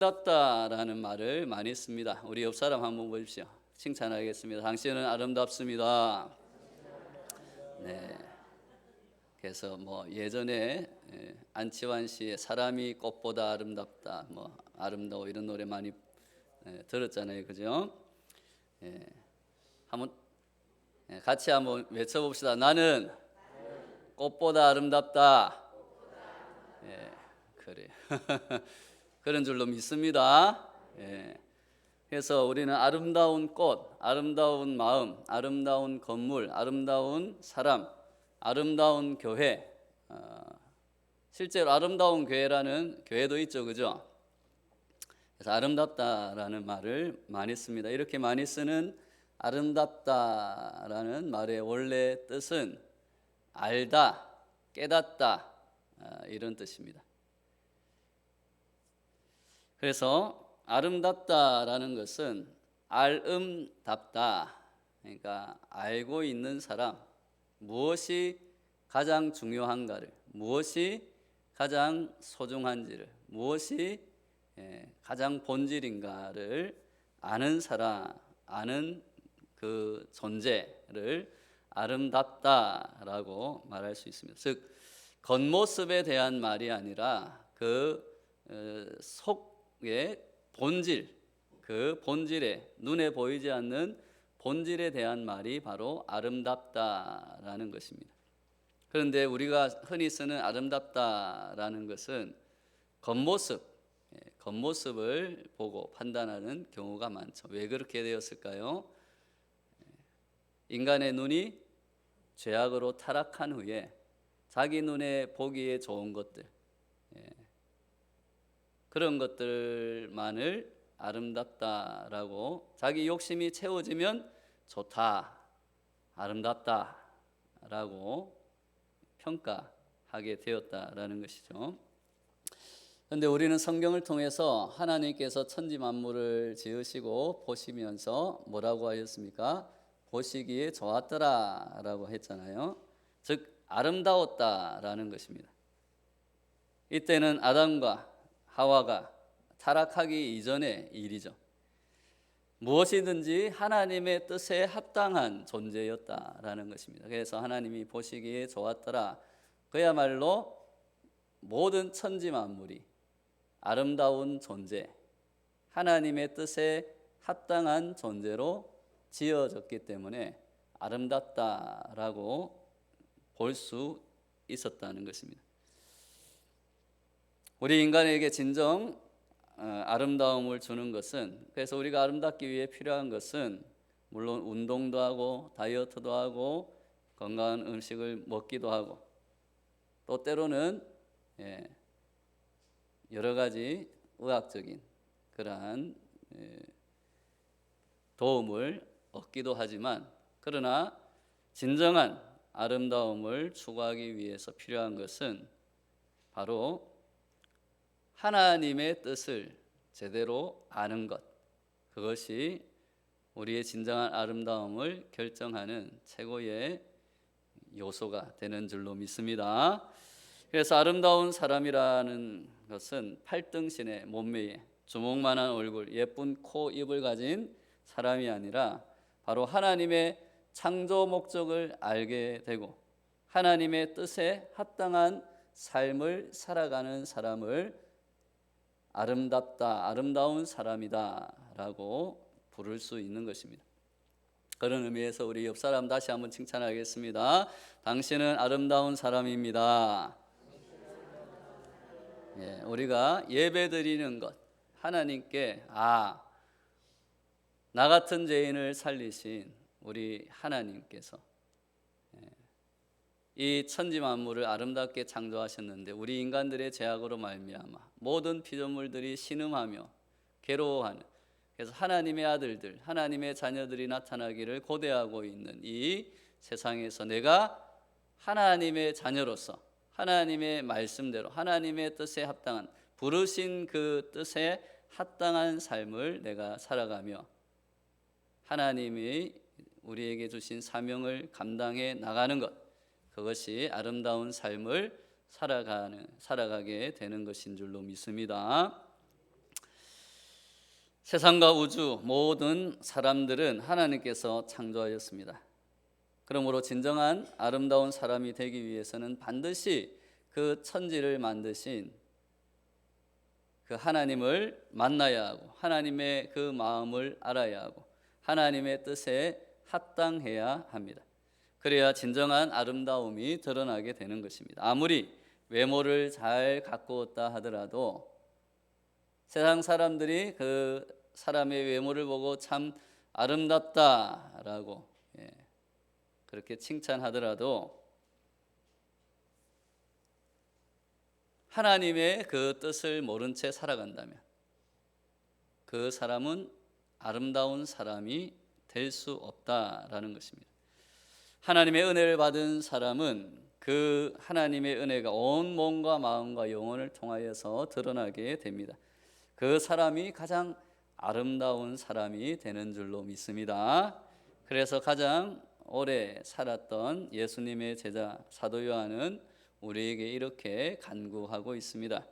아름답다라는 말을 많이 씁니다. 우리 옆 사람 한번 보십시오. 칭찬하겠습니다. 당신은 아름답습니다. 네. 그래서 예전에 안치환 씨의 사람이 꽃보다 아름답다, 아름다워 이런 노래 많이 들었잖아요, 그죠? 예, 한번 같이 한번 외쳐봅시다. 나는 꽃보다 아름답다. 예, 그래. 그런 줄로 믿습니다. 예. 그래서 우리는 아름다운 꽃, 아름다운 마음, 아름다운 건물, 아름다운 사람, 아름다운 교회. 실제로 아름다운 교회라는 교회도 있죠, 그죠? 그래서 아름답다라는 말을 많이 씁니다. 이렇게 많이 쓰는 아름답다라는 말의 원래 뜻은 알다, 깨닫다 이런 뜻입니다. 그래서 아름답다라는 것은 알음답다, 그러니까 알고 있는 사람, 무엇이 가장 중요한가를, 무엇이 가장 소중한지를, 무엇이 가장 본질인가를 아는 사람, 아는 그 존재를 아름답다라고 말할 수 있습니다. 즉 겉모습에 대한 말이 아니라 그 속의 본질, 그 본질에, 눈에 보이지 않는 본질에 대한 말이 바로 아름답다라는 것입니다. 그런데 우리가 흔히 쓰는 아름답다라는 것은 겉모습을 보고 판단하는 경우가 많죠. 왜 그렇게 되었을까요? 인간의 눈이 죄악으로 타락한 후에 자기 눈에 보기에 좋은 것들, 그런 것들만을 아름답다라고, 자기 욕심이 채워지면 좋다, 아름답다라고 평가하게 되었다라는 것이죠. 그런데 우리는 성경을 통해서 하나님께서 천지 만물을 지으시고 보시면서 뭐라고 하셨습니까? 보시기에 좋았더라라고 했잖아요. 즉 아름다웠다라는 것입니다. 이때는 아담과 하와가 타락하기 이전의 일이죠. 무엇이든지 하나님의 뜻에 합당한 존재였다라는 것입니다. 그래서 하나님이 보시기에 좋았더라, 그야말로 모든 천지 만물이 아름다운 존재, 하나님의 뜻에 합당한 존재로 지어졌기 때문에 아름답다라고 볼 수 있었다는 것입니다. 우리 인간에게 진정 아름다움을 주는 것은, 그래서 우리가 아름답기 위해 필요한 것은 물론 운동도 하고 다이어트도 하고 건강한 음식을 먹기도 하고 또 때로는 여러 가지 의학적인 그러한 도움을 얻기도 하지만, 그러나 진정한 아름다움을 추구하기 위해서 필요한 것은 바로 하나님의 뜻을 제대로 아는 것, 그것이 우리의 진정한 아름다움을 결정하는 최고의 요소가 되는 줄로 믿습니다. 그래서 아름다운 사람이라는 것은 팔등신의 몸매에 주먹만한 얼굴, 예쁜 코, 입을 가진 사람이 아니라 바로 하나님의 창조 목적을 알게 되고 하나님의 뜻에 합당한 삶을 살아가는 사람을 아름답다, 아름다운 사람이다 라고 부를 수 있는 것입니다. 그런 의미에서 우리 옆 사람 다시 한번 칭찬하겠습니다. 당신은 아름다운 사람입니다. 우리가 예배 드리는 것, 하나님께 나 같은 죄인을 살리신 우리 하나님께서 이 천지 만물을 아름답게 창조하셨는데 우리 인간들의 죄악으로 말미암아 모든 피조물들이 신음하며 괴로워하는, 그래서 하나님의 아들들, 하나님의 자녀들이 나타나기를 고대하고 있는 이 세상에서 내가 하나님의 자녀로서 하나님의 말씀대로 하나님의 뜻에 합당한, 부르신 그 뜻에 합당한 삶을 내가 살아가며 하나님이 우리에게 주신 사명을 감당해 나가는 것, 그것이 아름다운 삶을 살아가게 되는 것인 줄로 믿습니다. 세상과 우주 모든 사람들은 하나님께서 창조하였습니다. 그러므로 진정한 아름다운 사람이 되기 위해서는 반드시 그 천지를 만드신 그 하나님을 만나야 하고, 하나님의 그 마음을 알아야 하고, 하나님의 뜻에 합당해야 합니다. 그래야 진정한 아름다움이 드러나게 되는 것입니다. 아무리 외모를 잘 가꾸었다 하더라도 세상 사람들이 그 사람의 외모를 보고 참 아름답다라고 그렇게 칭찬하더라도 하나님의 그 뜻을 모른 채 살아간다면 그 사람은 아름다운 사람이 될 수 없다라는 것입니다. 하나님의 은혜를 받은 사람은 그 하나님의 은혜가 온 몸과 마음과 영혼을 통하여서 드러나게 됩니다. 그 사람이 가장 아름다운 사람이 되는 줄로 믿습니다. 그래서 가장 오래 살았던 예수님의 제자 사도 요한은 우리에게 이렇게 간구하고 있습니다.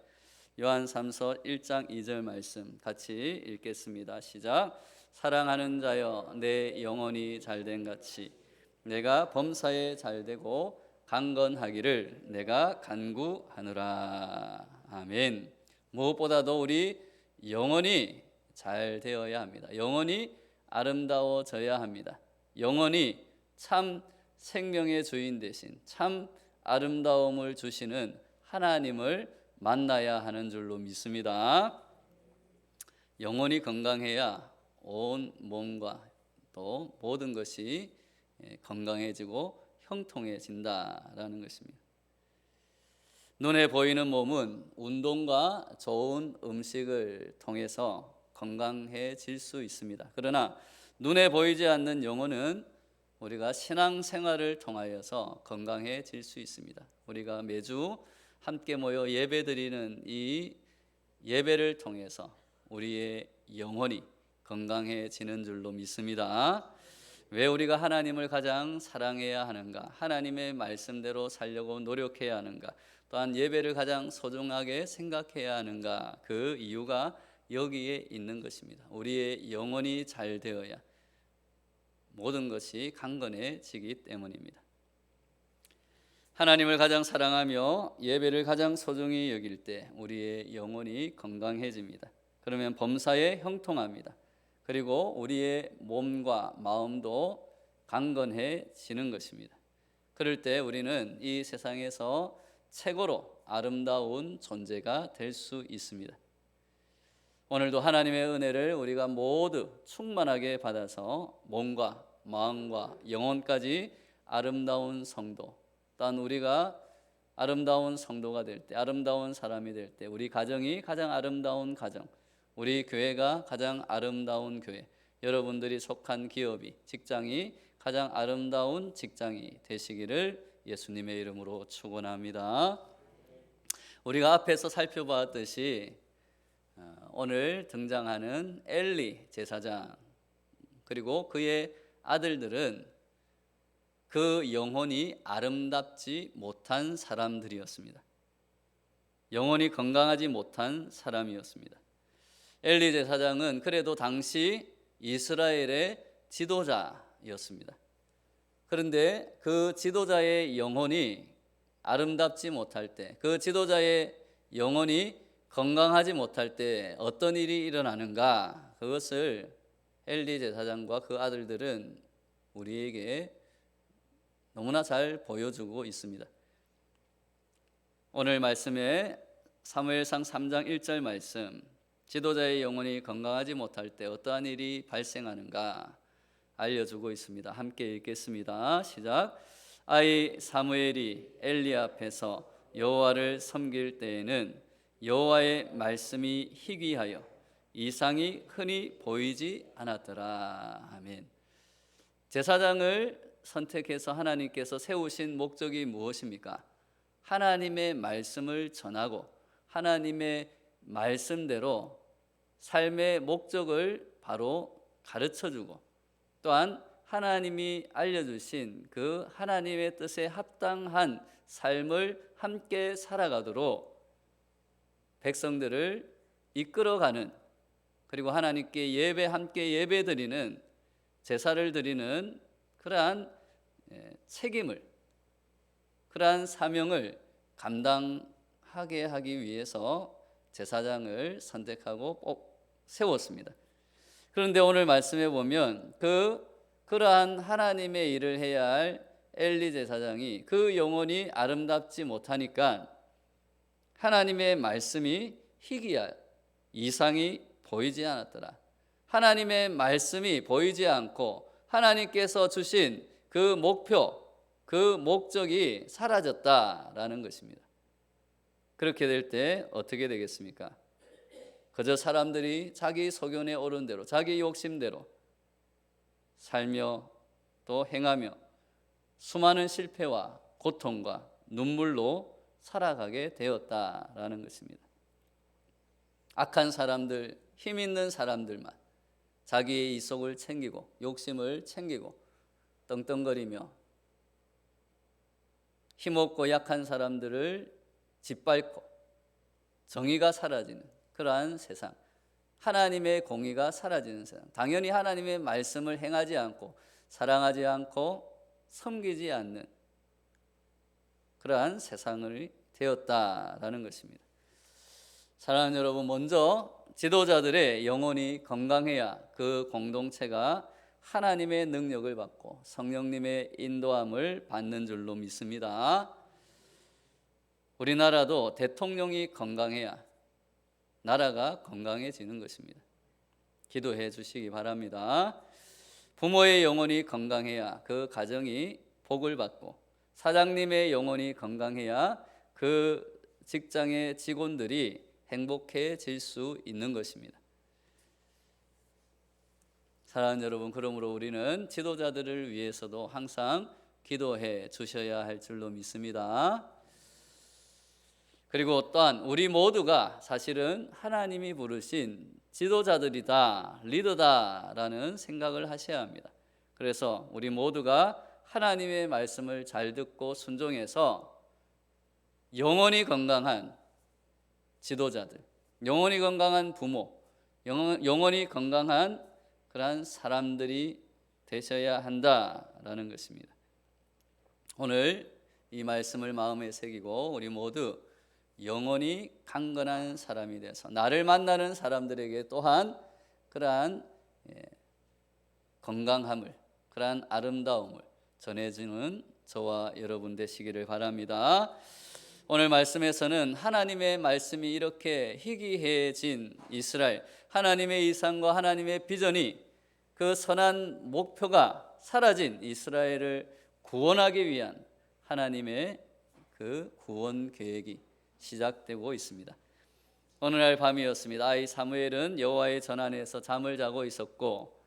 요한 3서 1장 2절 말씀 같이 읽겠습니다. 시작. 사랑하는 자여, 내 영혼이 잘된 같이 내가 범사에 잘되고 강건하기를 내가 간구하노라. 아멘. 무엇보다도 우리 영혼이 잘 되어야 합니다. 영혼이 아름다워져야 합니다. 영혼이 참 생명의 주인 되신 참 아름다움을 주시는 하나님을 만나야 하는 줄로 믿습니다. 영혼이 건강해야 온 몸과 또 모든 것이 건강해지고 형통해진다라는 것입니다. 눈에 보이는 몸은 운동과 좋은 음식을 통해서 건강해질 수 있습니다. 그러나 눈에 보이지 않는 영혼은 우리가 신앙생활을 통하여서 건강해질 수 있습니다. 우리가 매주 함께 모여 예배드리는 이 예배를 통해서 우리의 영혼이 건강해지는 줄로 믿습니다. 왜 우리가 하나님을 가장 사랑해야 하는가? 하나님의 말씀대로 살려고 노력해야 하는가? 또한 예배를 가장 소중하게 생각해야 하는가? 그 이유가 여기에 있는 것입니다. 우리의 영혼이 잘 되어야 모든 것이 강건해지기 때문입니다. 하나님을 가장 사랑하며 예배를 가장 소중히 여길 때 우리의 영혼이 건강해집니다. 그러면 범사에 형통합니다. 그리고 우리의 몸과 마음도 강건해지는 것입니다. 그럴 때 우리는 이 세상에서 최고로 아름다운 존재가 될 수 있습니다. 오늘도 하나님의 은혜를 우리가 모두 충만하게 받아서 몸과 마음과 영혼까지 아름다운 성도, 또한 우리가 아름다운 성도가 될 때, 아름다운 사람이 될 때 우리 가정이 가장 아름다운 가정, 우리 교회가 가장 아름다운 교회, 여러분들이 속한 기업이, 직장이 가장 아름다운 직장이 되시기를 예수님의 이름으로 축원합니다. 우리가 앞에서 살펴봤듯이 오늘 등장하는 엘리 제사장 그리고 그의 아들들은 그 영혼이 아름답지 못한 사람들이었습니다. 영혼이 건강하지 못한 사람이었습니다. 엘리 제사장은 그래도 당시 이스라엘의 지도자였습니다. 그런데 그 지도자의 영혼이 아름답지 못할 때, 그 지도자의 영혼이 건강하지 못할 때 어떤 일이 일어나는가? 그것을 엘리 제사장과 그 아들들은 우리에게 너무나 잘 보여주고 있습니다. 오늘 말씀에 사무엘상 3장 1절 말씀, 지도자의 영혼이 건강하지 못할 때 어떠한 일이 발생하는가 알려주고 있습니다. 함께 읽겠습니다. 시작. 아이 사무엘이 엘리 앞에서 여호와를 섬길 때에는 여호와의 말씀이 희귀하여 이상이 흔히 보이지 않았더라. 아멘. 제사장을 선택해서 하나님께서 세우신 목적이 무엇입니까? 하나님의 말씀을 전하고 하나님의 말씀대로 삶의 목적을 바로 가르쳐주고 또한 하나님이 알려주신 그 하나님의 뜻에 합당한 삶을 함께 살아가도록 백성들을 이끌어가는 그리고 하나님께 함께 예배드리는 제사를 드리는 그러한 책임을, 그러한 사명을 감당하게 하기 위해서 제사장을 선택하고 꼭 세웠습니다. 그런데 오늘 말씀해 보면 그러한 하나님의 일을 해야 할 엘리 제사장이 그 영혼이 아름답지 못하니까 하나님의 말씀이 희귀하여 이상이 보이지 않았더라. 하나님의 말씀이 보이지 않고 하나님께서 주신 그 목표, 그 목적이 사라졌다라는 것입니다. 그렇게 될 때 어떻게 되겠습니까? 그저 사람들이 자기 소견에 오른 대로, 자기 욕심대로 살며 또 행하며 수많은 실패와 고통과 눈물로 살아가게 되었다라는 것입니다. 악한 사람들, 힘 있는 사람들만 자기의 이속을 챙기고 욕심을 챙기고 떵떵거리며 힘없고 약한 사람들을 짓밟고 정의가 사라지는 그러한 세상, 하나님의 공의가 사라지는 세상, 당연히 하나님의 말씀을 행하지 않고 사랑하지 않고 섬기지 않는 그러한 세상이 되었다라는 것입니다. 사랑하는 여러분, 먼저 지도자들의 영혼이 건강해야 그 공동체가 하나님의 능력을 받고 성령님의 인도함을 받는 줄로 믿습니다. 우리나라도 대통령이 건강해야 나라가 건강해지는 것입니다. 기도해 주시기 바랍니다. 부모의 영혼이 건강해야 그 가정이 복을 받고 사장님의 영혼이 건강해야 그 직장의 직원들이 행복해질 수 있는 것입니다. 사랑하는 여러분, 그러므로 우리는 지도자들을 위해서도 항상 기도해 주셔야 할 줄로 믿습니다. 그리고 또한 우리 모두가 사실은 하나님이 부르신 지도자들이다, 리더다라는 생각을 하셔야 합니다. 그래서 우리 모두가 하나님의 말씀을 잘 듣고 순종해서 영혼이 건강한 지도자들, 영혼이 건강한 부모, 영혼이 건강한 그러한 사람들이 되셔야 한다라는 것입니다. 오늘 이 말씀을 마음에 새기고 우리 모두 영혼이 강건한 사람이 돼서 나를 만나는 사람들에게 또한 그러한 건강함을, 그러한 아름다움을 전해주는 저와 여러분 되시기를 바랍니다. 오늘 말씀에서는 하나님의 말씀이 이렇게 희귀해진 이스라엘, 하나님의 이상과 하나님의 비전이 그 선한 목표가 사라진 이스라엘을 구원하기 위한 하나님의 그 구원 계획이 시작되고 있습니다. 어느 날 밤이었습니다. 아이 사무엘은 여호와의 전안에서 잠을 자고 있었고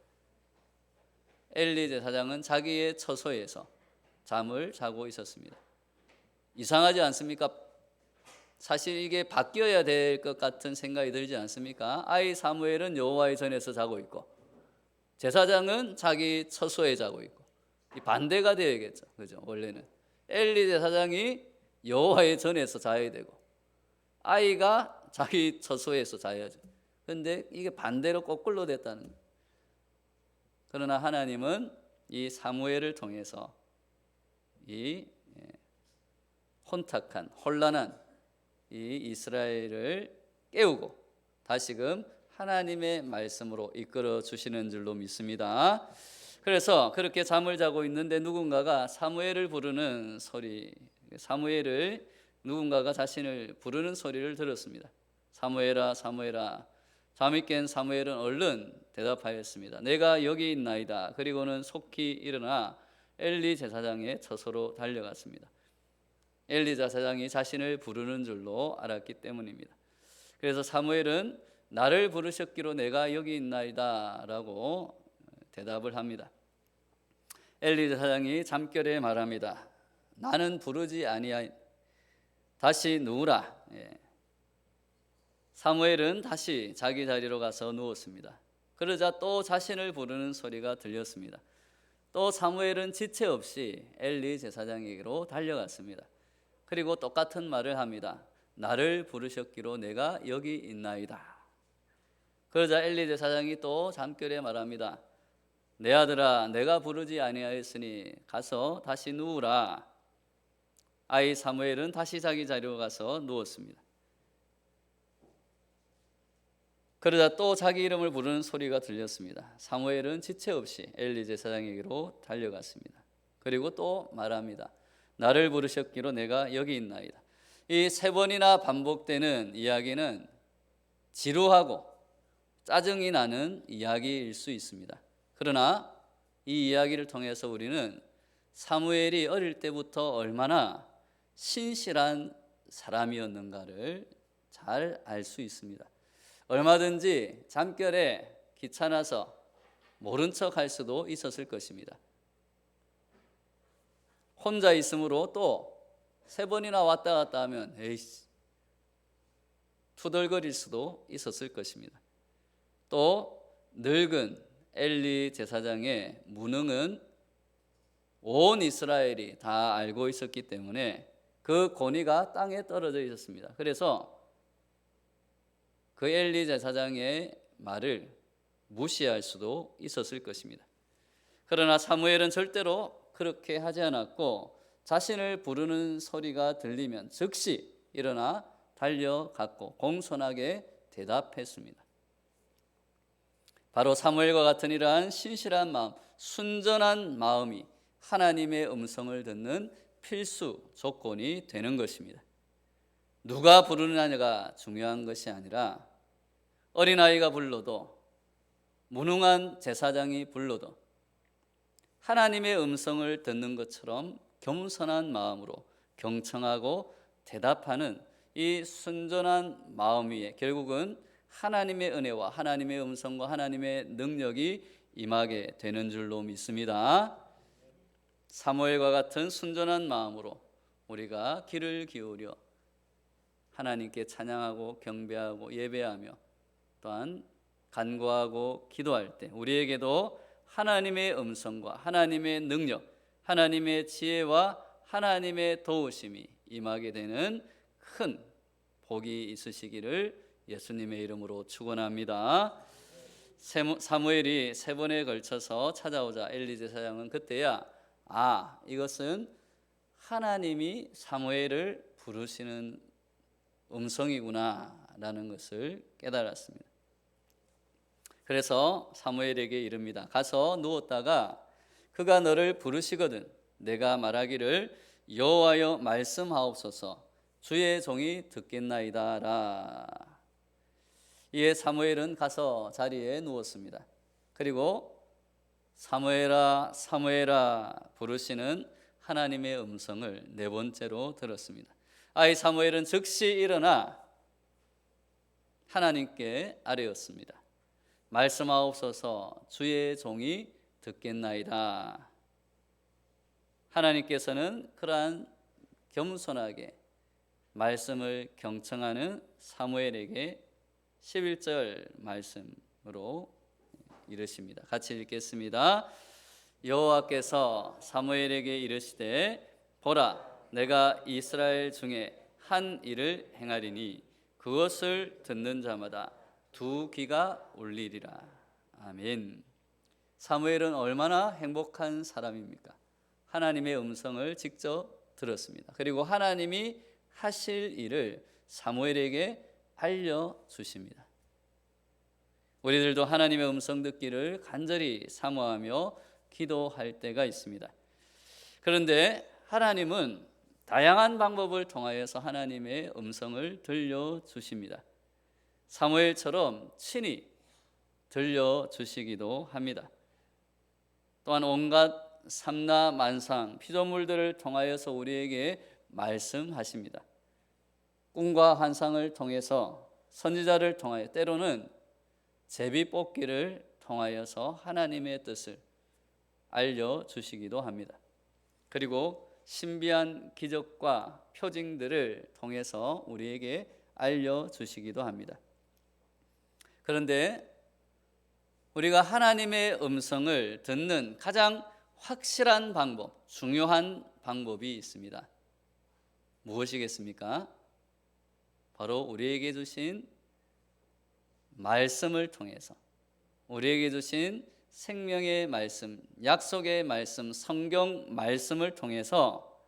엘리 제사장은 자기의 처소에서 잠을 자고 있었습니다. 이상하지 않습니까? 사실 이게 바뀌어야 될 것 같은 생각이 들지 않습니까? 아이 사무엘은 여호와의 전에서 자고 있고 제사장은 자기 처소에 자고 있고 이 반대가 되어야겠죠. 그죠? 원래는 엘리 제사장이 여호와의 전에서 자야 되고 아이가 자기 처소에서 자야죠. 그런데 이게 반대로 거꾸로 됐다는 거예요. 그러나 하나님은 이 사무엘을 통해서 이 혼탁한 혼란한 이 이스라엘을 깨우고 다시금 하나님의 말씀으로 이끌어 주시는 줄로 믿습니다. 그래서 그렇게 잠을 자고 있는데 누군가가 사무엘을 부르는 소리, 사무엘을 누군가가 자신을 부르는 소리를 들었습니다. 사무엘아, 사무엘아. 잠이 깬 사무엘은 얼른 대답하였습니다. 내가 여기 있나이다. 그리고는 속히 일어나 엘리 제사장의 처소로 달려갔습니다. 엘리 제사장이 자신을 부르는 줄로 알았기 때문입니다. 그래서 사무엘은 나를 부르셨기로 내가 여기 있나이다 라고 대답을 합니다. 엘리 제사장이 잠결에 말합니다. 나는 부르지 아니하니 다시 누우라. 사무엘은 다시 자기 자리로 가서 누웠습니다. 그러자 또 자신을 부르는 소리가 들렸습니다. 또 사무엘은 지체 없이 엘리 제사장에게로 달려갔습니다. 그리고 똑같은 말을 합니다. 나를 부르셨기로 내가 여기 있나이다. 그러자 엘리 제사장이 또 잠결에 말합니다. 내 아들아, 내가 부르지 아니하였으니 가서 다시 누우라. 아이 사무엘은 다시 자기 자리로 가서 누웠습니다. 그러자 또 자기 이름을 부르는 소리가 들렸습니다. 사무엘은 지체 없이 엘리 제사장에게로 달려갔습니다. 그리고 또 말합니다. 나를 부르셨기로 내가 여기 있나이다. 이 세 번이나 반복되는 이야기는 지루하고 짜증이 나는 이야기일 수 있습니다. 그러나 이 이야기를 통해서 우리는 사무엘이 어릴 때부터 얼마나 신실한 사람이었는가를 잘 알 수 있습니다. 얼마든지 잠결에 귀찮아서 모른 척 할 수도 있었을 것입니다. 혼자 있으므로 또 세 번이나 왔다 갔다 하면 에이씨 투덜거릴 수도 있었을 것입니다. 또 늙은 엘리 제사장의 무능은 온 이스라엘이 다 알고 있었기 때문에 그 권위가 땅에 떨어져 있었습니다. 그래서 그 엘리 제사장의 말을 무시할 수도 있었을 것입니다. 그러나 사무엘은 절대로 그렇게 하지 않았고 자신을 부르는 소리가 들리면 즉시 일어나 달려갔고 공손하게 대답했습니다. 바로 사무엘과 같은 이러한 신실한 마음, 순전한 마음이 하나님의 음성을 듣는 필수 조건이 되는 것입니다. 누가 부르느냐가 중요한 것이 아니라 어린아이가 불러도 무능한 제사장이 불러도 하나님의 음성을 듣는 것처럼 겸손한 마음으로 경청하고 대답하는 이 순전한 마음 위에 결국은 하나님의 은혜와 하나님의 음성과 하나님의 능력이 임하게 되는 줄로 믿습니다. 사무엘과 같은 순전한 마음으로 우리가 귀를 기울여 하나님께 찬양하고 경배하고 예배하며 또한 간구하고 기도할 때 우리에게도 하나님의 음성과 하나님의 능력, 하나님의 지혜와 하나님의 도우심이 임하게 되는 큰 복이 있으시기를 예수님의 이름으로 축원합니다. 사무엘이 세 번에 걸쳐서 찾아오자 엘리 제사장은 그때야 이것은 하나님이 사무엘을 부르시는 음성이구나 라는 것을 깨달았습니다. 그래서 사무엘에게 이릅니다. 가서 누웠다가 그가 너를 부르시거든 내가 말하기를 여호와여 말씀하옵소서 주의 종이 듣겠나이다라. 이에 사무엘은 가서 자리에 누웠습니다. 그리고 사무엘아 사무엘아 부르시는 하나님의 음성을 네 번째로 들었습니다. 아이 사무엘은 즉시 일어나 하나님께 아뢰었습니다. 말씀하옵소서 주의 종이 듣겠나이다. 하나님께서는 그러한 겸손하게 말씀을 경청하는 사무엘에게 11절 말씀으로 이르십니다. 같이 읽겠습니다. 여호와께서 사무엘에게 이르시되 보라 내가 이스라엘 중에 한 일을 행하리니 그것을 듣는 자마다 두 귀가 울리리라. 아멘. 사무엘은 얼마나 행복한 사람입니까? 하나님의 음성을 직접 들었습니다. 그리고 하나님이 하실 일을 사무엘에게 알려주십니다. 우리들도 하나님의 음성 듣기를 간절히 사모하며 기도할 때가 있습니다. 그런데 하나님은 다양한 방법을 통하여서 하나님의 음성을 들려주십니다. 사무엘처럼 친히 들려주시기도 합니다. 또한 온갖 삼라 만상 피조물들을 통하여서 우리에게 말씀하십니다. 꿈과 환상을 통해서 선지자를 통하여 때로는 제비뽑기를 통하여서 하나님의 뜻을 알려주시기도 합니다. 그리고 신비한 기적과 표징들을 통해서 우리에게 알려주시기도 합니다. 그런데 우리가 하나님의 음성을 듣는 가장 확실한 방법, 중요한 방법이 있습니다. 무엇이겠습니까? 바로 우리에게 주신 말씀을 통해서 우리에게 주신 생명의 말씀, 약속의 말씀, 성경 말씀을 통해서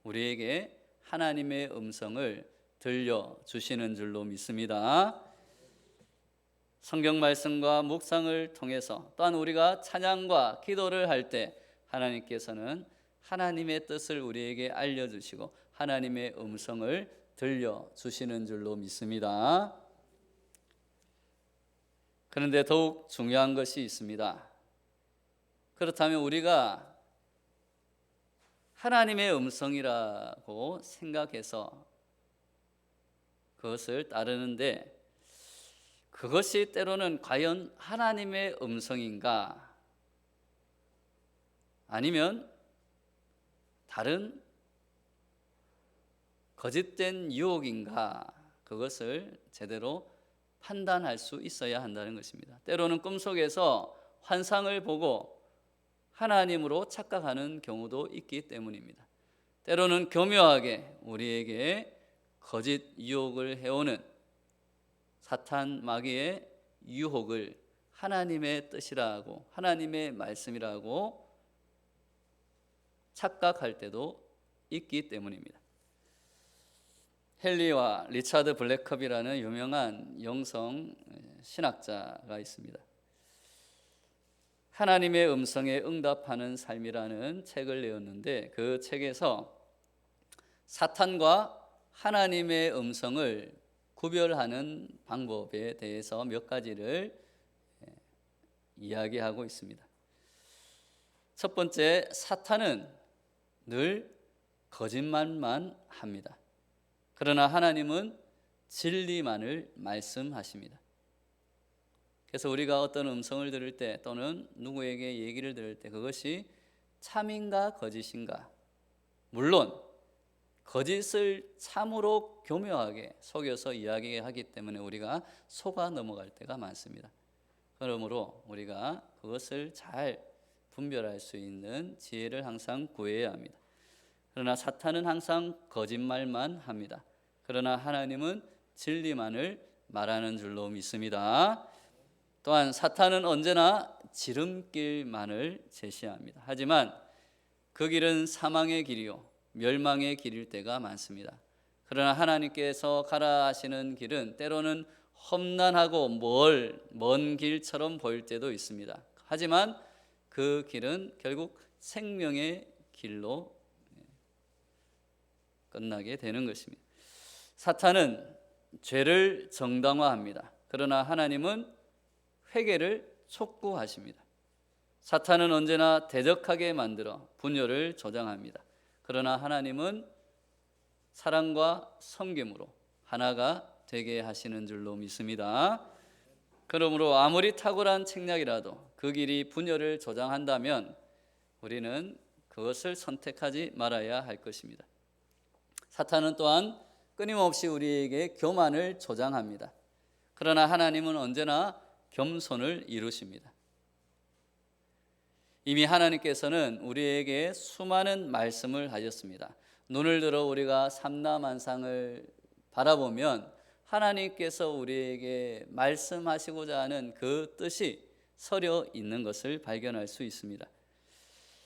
우리에게 하나님의 음성을 들려주시는 줄로 믿습니다. 성경 말씀과 묵상을 통해서 또한 우리가 찬양과 기도를 할 때 하나님께서는 하나님의 뜻을 우리에게 알려주시고 하나님의 음성을 들려주시는 줄로 믿습니다. 그런데 더욱 중요한 것이 있습니다. 그렇다면 우리가 하나님의 음성이라고 생각해서 그것을 따르는데 그것이 때로는 과연 하나님의 음성인가? 아니면 다른 거짓된 유혹인가? 그것을 제대로 판단할 수 있어야 한다는 것입니다. 때로는 꿈속에서 환상을 보고 하나님으로 착각하는 경우도 있기 때문입니다. 때로는 교묘하게 우리에게 거짓 유혹을 해오는 사탄 마귀의 유혹을 하나님의 뜻이라고 하나님의 말씀이라고 착각할 때도 있기 때문입니다. 헨리와 리차드 블랙컵이라는 유명한 영성 신학자가 있습니다. 하나님의 음성에 응답하는 삶이라는 책을 내었는데 그 책에서 사탄과 하나님의 음성을 구별하는 방법에 대해서 몇 가지를 이야기하고 있습니다. 첫 번째, 사탄은 늘 거짓말만 합니다. 그러나 하나님은 진리만을 말씀하십니다. 그래서 우리가 어떤 음성을 들을 때 또는 누구에게 얘기를 들을 때 그것이 참인가 거짓인가, 물론 거짓을 참으로 교묘하게 속여서 이야기하기 때문에 우리가 속아 넘어갈 때가 많습니다. 그러므로 우리가 그것을 잘 분별할 수 있는 지혜를 항상 구해야 합니다. 그러나 사탄은 항상 거짓말만 합니다. 그러나 하나님은 진리만을 말하는 줄로 믿습니다. 또한 사탄은 언제나 지름길만을 제시합니다. 하지만 그 길은 사망의 길이요 멸망의 길일 때가 많습니다. 그러나 하나님께서 가라 하시는 길은 때로는 험난하고 먼 길처럼 보일 때도 있습니다. 하지만 그 길은 결국 생명의 길로 끝나게 되는 것입니다. 사탄은 죄를 정당화합니다. 그러나 하나님은 회개를 촉구하십니다. 사탄은 언제나 대적하게 만들어 분열을 조장합니다. 그러나 하나님은 사랑과 섬김으로 하나가 되게 하시는 줄로 믿습니다. 그러므로 아무리 탁월한 책략이라도 그 길이 분열을 조장한다면 우리는 그것을 선택하지 말아야 할 것입니다. 사탄은 또한 끊임없이 우리에게 교만을 조장합니다. 그러나 하나님은 언제나 겸손을 이루십니다. 이미 하나님께서는 우리에게 수많은 말씀을 하셨습니다. 눈을 들어 우리가 삼라만상을 바라보면 하나님께서 우리에게 말씀하시고자 하는 그 뜻이 서려 있는 것을 발견할 수 있습니다.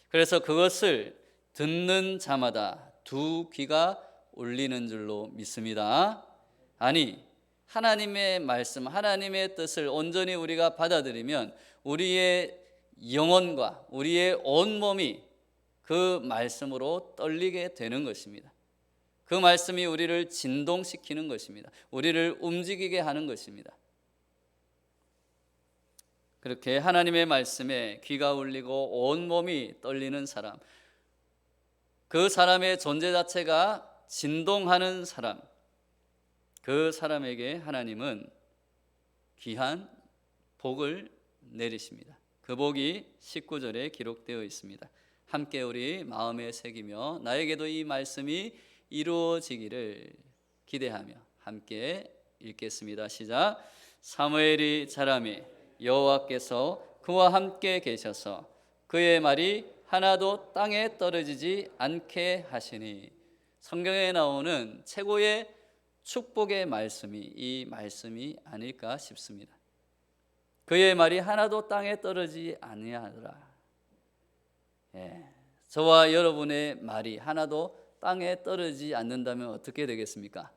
그래서 그것을 듣는 자마다 두 귀가 울리는 줄로 믿습니다. 아니, 하나님의 말씀, 하나님의 뜻을 온전히 우리가 받아들이면 우리의 영혼과 우리의 온몸이 그 말씀으로 떨리게 되는 것입니다. 그 말씀이 우리를 진동시키는 것입니다. 우리를 움직이게 하는 것입니다. 그렇게 하나님의 말씀에 귀가 울리고 온몸이 떨리는 사람, 그 사람의 존재 자체가 진동하는 사람, 그 사람에게 하나님은 귀한 복을 내리십니다. 그 복이 19절에 기록되어 있습니다. 함께 우리 마음에 새기며 나에게도 이 말씀이 이루어지기를 기대하며 함께 읽겠습니다. 시작. 사무엘이 자라매 여호와께서 그와 함께 계셔서 그의 말이 하나도 땅에 떨어지지 않게 하시니. 성경에 나오는 최고의 축복의 말씀이 이 말씀이 아닐까 싶습니다. 그의 말이 하나도 땅에 떨어지지 아니하더라. 저와 여러분의 말이 하나도 땅에 떨어지지 않는다면 어떻게 되겠습니까?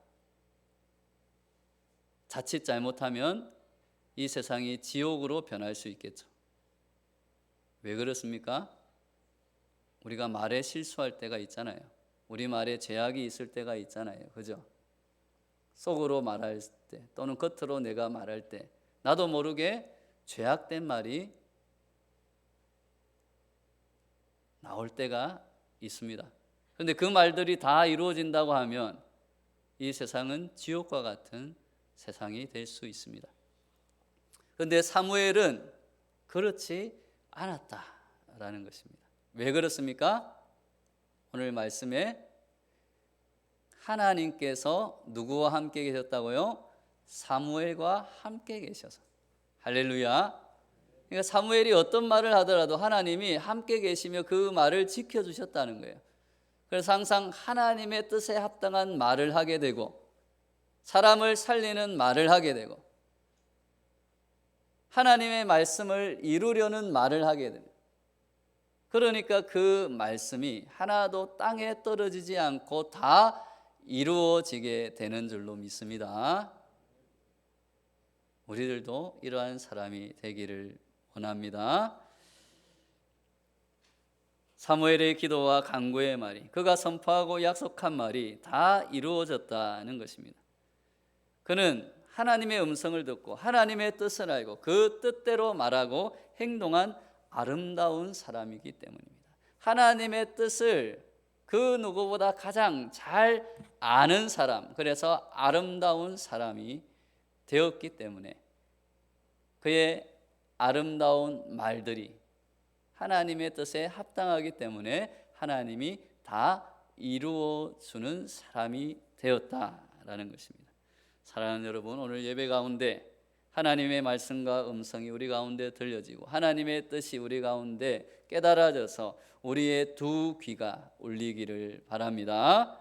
자칫 잘못하면 이 세상이 지옥으로 변할 수 있겠죠. 왜 그렇습니까? 우리가 말에 실수할 때가 있잖아요. 우리 말에 죄악이 있을 때가 있잖아요. 그죠? 속으로 말할 때 또는 겉으로 내가 말할 때 나도 모르게 죄악된 말이 나올 때가 있습니다. 그런데 그 말들이 다 이루어진다고 하면 이 세상은 지옥과 같은 세상이 될 수 있습니다. 그런데 사무엘은 그렇지 않았다라는 것입니다. 왜 그렇습니까? 오늘 말씀에 하나님께서 누구와 함께 계셨다고요? 사무엘과 함께 계셔서. 할렐루야. 그러니까 사무엘이 어떤 말을 하더라도 하나님이 함께 계시며 그 말을 지켜주셨다는 거예요. 그래서 항상 하나님의 뜻에 합당한 말을 하게 되고 사람을 살리는 말을 하게 되고 하나님의 말씀을 이루려는 말을 하게 됩니다. 그러니까 그 말씀이 하나도 땅에 떨어지지 않고 다 이루어지게 되는 줄로 믿습니다. 우리들도 이러한 사람이 되기를 원합니다. 사무엘의 기도와 간구의 말이, 그가 선포하고 약속한 말이 다 이루어졌다는 것입니다. 그는 하나님의 음성을 듣고 하나님의 뜻을 알고 그 뜻대로 말하고 행동한 아름다운 사람이기 때문입니다. 하나님의 뜻을 그 누구보다 가장 잘 아는 사람, 그래서 아름다운 사람이 되었기 때문에 그의 아름다운 말들이 하나님의 뜻에 합당하기 때문에 하나님이 다 이루어주는 사람이 되었다라는 것입니다. 사랑하는 여러분, 오늘 예배 가운데 하나님의 말씀과 음성이 우리 가운데 들려지고 하나님의 뜻이 우리 가운데 깨달아져서 우리의 두 귀가 울리기를 바랍니다.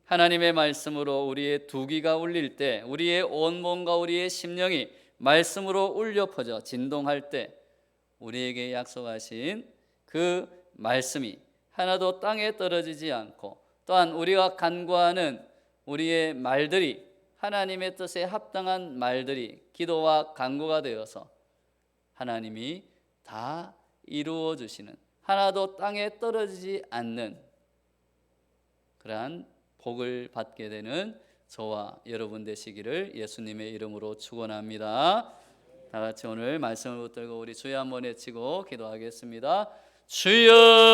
하나님의 말씀으로 우리의 두 귀가 울릴 때, 우리의 온몸과 우리의 심령이 말씀으로 울려 퍼져 진동할 때 우리에게 약속하신 그 말씀이 하나도 땅에 떨어지지 않고 또한 우리가 간구하는 우리의 말들이 하나님의 뜻에 합당한 말들이 기도와 간구가 되어서 하나님이 다 이루어 주시는, 하나도 땅에 떨어지지 않는 그러한 복을 받게 되는 저와 여러분 되시기를 예수님의 이름으로 축원합니다. 다 같이 오늘 말씀을 붙들고 우리 주여 한번 외치고 기도하겠습니다. 주여!